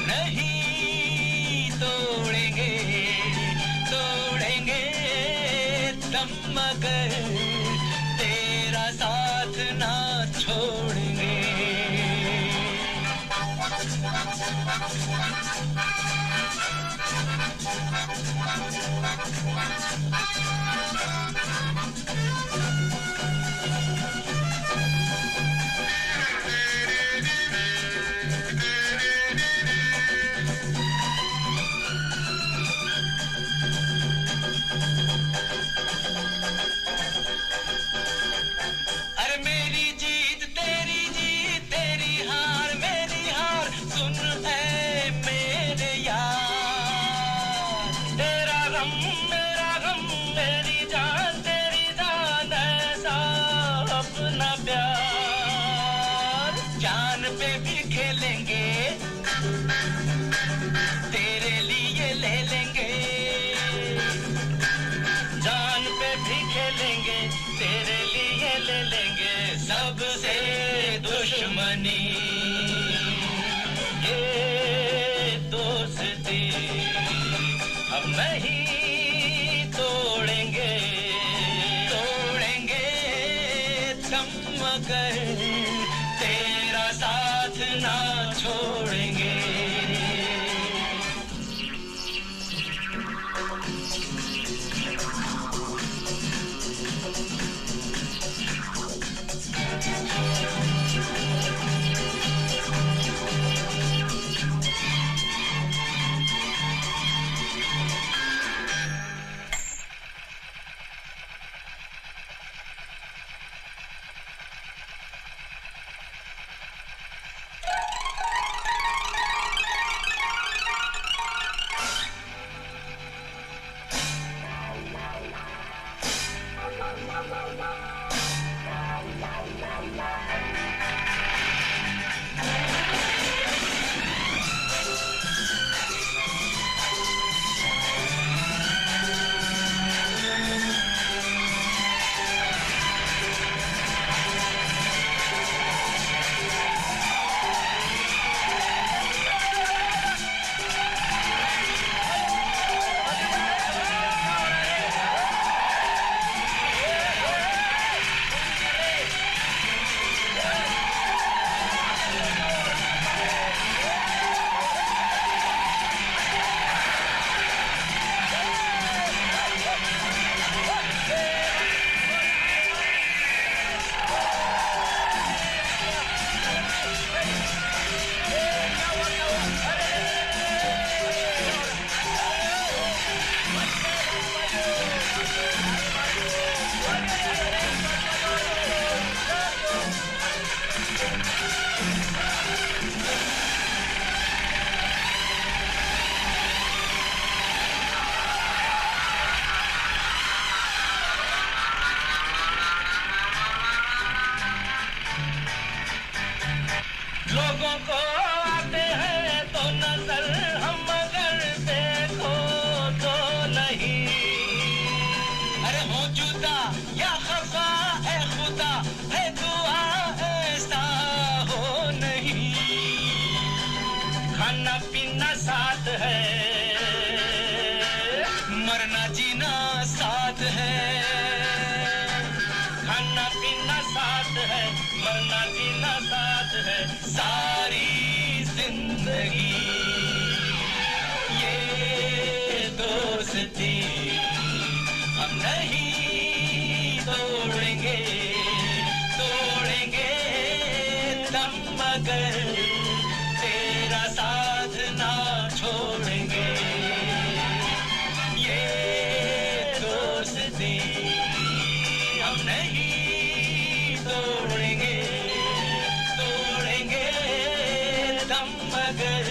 नहीं तोड़ेंगे, तोड़ेंगे दम मगर तेरा साथ ना छोड़ेंगे। तेरे लिए ले लेंगे, जान पे भी खेलेंगे, तेरे लिए ले लेंगे सबसे दुश्मनी। ये दोस्ती अब नहीं तोड़ेंगे, तोड़ेंगे दम मगर तेरा साथ ना छोड़ेंगे। लोगों को आते हैं तो नजर, हम अगर देखो तो नहीं। अरे हो जुदा या खफा है खुदा, है दुआ ऐसा हो नहीं। खाना पीना साथ है, मरना जीना साथ है। खाना पीना साथ है, मरना जीना साथ है, सारी जिंदगी ये दोस्ती हम नहीं तोड़ेंगे, तोड़ेंगे दम मगर तेरा साथ ना छोड़ेंगे। ये दोस्ती हम नहीं तोड़ेंगे, तोड़ेंगे दम मगर